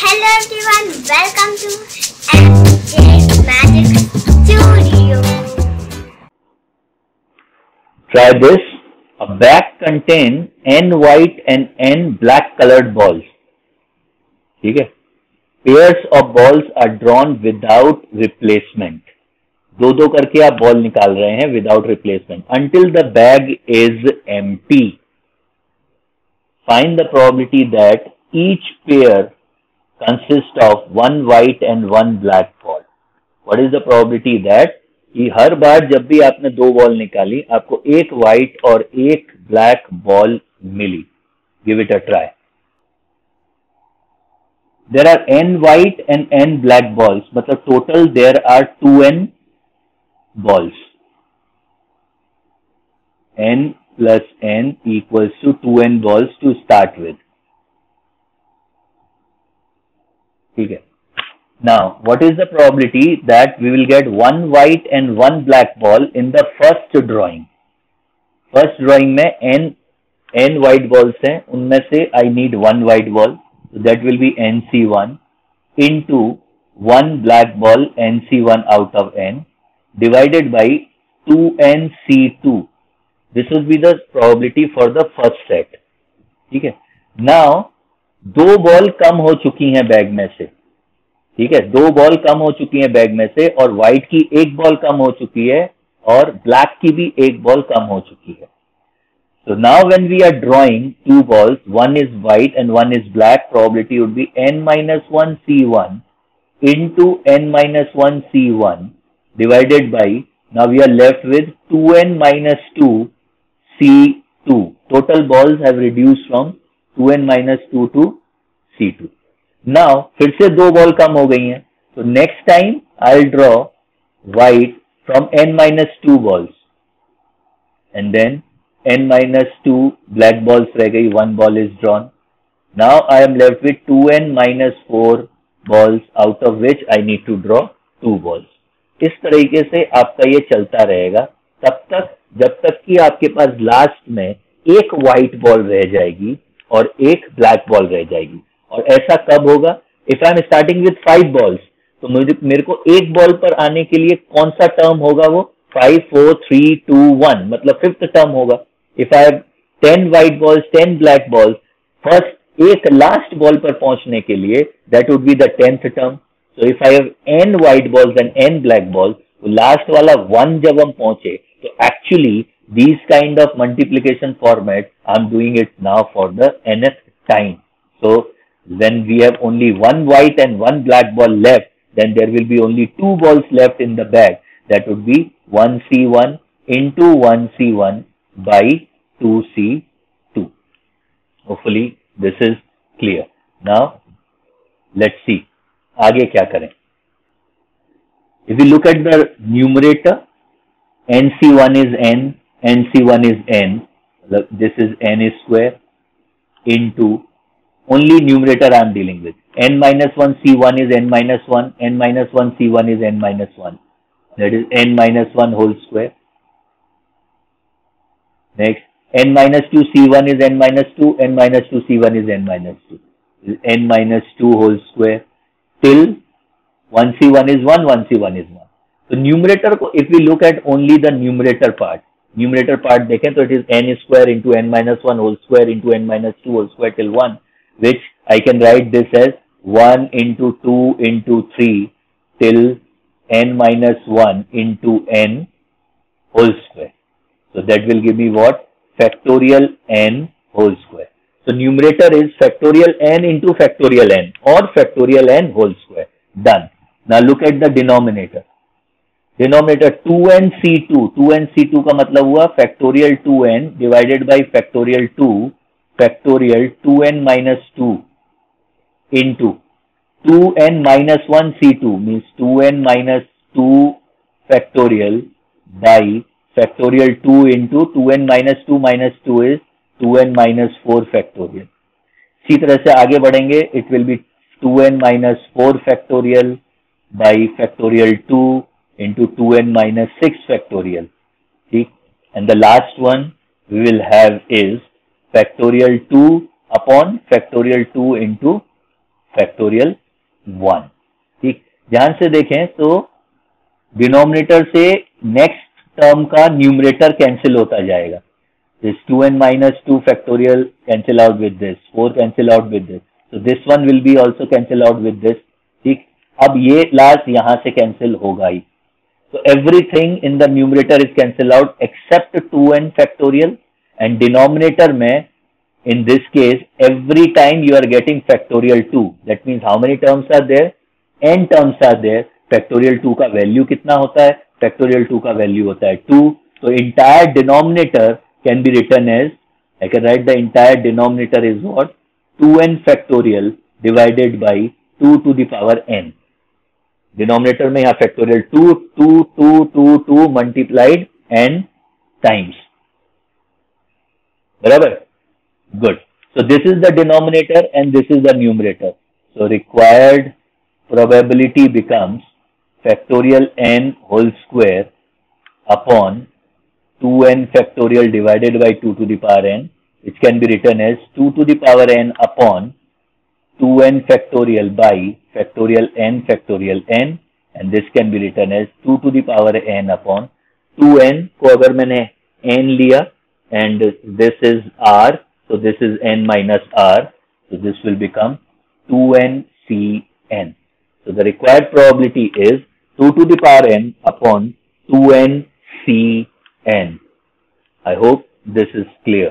Hello everyone, welcome to MJ Magic Studio. Try this. A bag contains n white and n black colored balls. ठीक है? Pairs of balls are drawn without replacement. दो दो करके आप ball निकाल रहे हैं without replacement until the bag is empty. Find the probability that each pair consists of one white and one black ball. What is the probability that कि हर बार जब भी आपने दो बॉल निकाली आपको एक व्हाइट और एक ब्लैक बॉल मिली. Give it a try. There are n white and n black balls. मतलब total there are 2n balls. n plus n equals to 2n balls to start with. ठीक है. Now, what is the probability that we will get one white and one black ball in the first drawing? First drawing में n white balls हैं, उनमें से I need one white ball, so that will be nc1 into one black ball nc1 out of n divided by 2nc2. This would be the probability for the first set. ठीक है. Now, दो ball कम हो चुकी हैं bag में से. ठीक है, दो बॉल कम हो चुकी है बैग में से और व्हाइट की एक बॉल कम हो चुकी है और ब्लैक की भी एक बॉल कम हो चुकी है. So now when we are drawing two balls, one is white and one is black, probability would be n minus 1 c1 into n minus 1 c1 divided by, now we are left with 2n minus 2 c2. Total balls have reduced from 2n minus 2 to c2. Now फिर से दो ball कम हो गई हैं, तो next time I will draw white from n minus 2 balls and then n minus 2 black balls रह गई, one ball is drawn. Now I am left with 2n minus 4 balls out of which I need to draw 2 balls. इस तरीके से आपका ये चलता रहेगा तब तक जब तक कि आपके पास लास्ट में एक व्हाइट बॉल रह जाएगी और एक ब्लैक बॉल रह जाएगी. और ऐसा कब होगा? If I am starting with 5 balls, तो मेरे को एक बॉल पर आने के लिए कौन सा टर्म होगा? वो 5 4 3 2 1 मतलब फिफ्थ टर्म होगा. If I have 10 white balls 10 black balls, first एक लास्ट बॉल पर पहुंचने के लिए that would be the 10th term. So if I have n white balls and n black balls, तो लास्ट वाला 1 जब हम पहुंचे तो actually these kind of multiplication format I'm doing it now for the nth time. So when we have only one white and one black ball left, then there will be only two balls left in the bag. That would be 1c1 into 1c1 by 2c2. Hopefully this is clear. Now let's see आगे क्या करें. If we look at the numerator, nc1 is n, nc1 is n, this is n square into only numerator I am dealing with. n minus 1 c1 is n minus 1, n minus 1 c1 is n minus 1. That is n minus 1 whole square. Next, n minus 2 c1 is n minus 2, n minus 2 c1 is n minus 2. Is n minus 2 whole square till 1 c1 is 1, 1 c1 is 1. So numerator को if we look at only the numerator part देखें तो it is n square into n minus 1 whole square into n minus 2 whole square till 1, which I can write this as 1 into 2 into 3 till n minus 1 into n whole square. So that will give me what? Factorial n whole square. So numerator is factorial n into factorial n or factorial n whole square. Done. Now look at the denominator. Denominator 2nc2. 2nc2 का मतलब हुआ factorial 2n divided by factorial 2 factorial 2n minus 2 into 2n minus 1 c2 means 2n minus 2 factorial by factorial 2 into 2n minus 2 is 2n minus 4 factorial. इसी तरह से आगे बढ़ेंगे, it will be 2n minus 4 factorial by factorial 2 into 2n minus 6 factorial. ठीक, and the last one we will have is factorial 2 upon factorial 2 into factorial 1। ठीक, ध्यान से देखें तो डिनोमिनेटर से नेक्स्ट टर्म का न्यूमरेटर कैंसिल होता जाएगा। This 2n minus 2 factorial cancel out with this, 4 cancel out with this, so this one will be also cancel out with this। ठीक, अब ये लास्ट यहां से कैंसिल होगा ही। So everything in the numerator is cancel out except 2n factorial, and denominator में in this case every time you are getting factorial 2, that means how many terms are there? n terms are there। factorial 2 का value कितना होता है? factorial 2 का value होता है 2। so entire denominator can be written as, I can write the entire denominator is what? 2n factorial divided by 2 to the power n। Denominator में यहाँ factorial 2 2 2 2 2 multiplied n times, बराबर, good. So this is the denominator and this is the numerator. So required probability becomes factorial n whole square upon 2n factorial divided by 2 to the power n, which can be written as 2 to the power n upon 2n factorial by factorial n, and this can be written as 2 to the power n upon 2n को अगर मैंने n लिया and this is r, so this is n minus r, so this will become 2n cn। so the required probability is 2 to the power n upon 2n cn। I hope this is clear।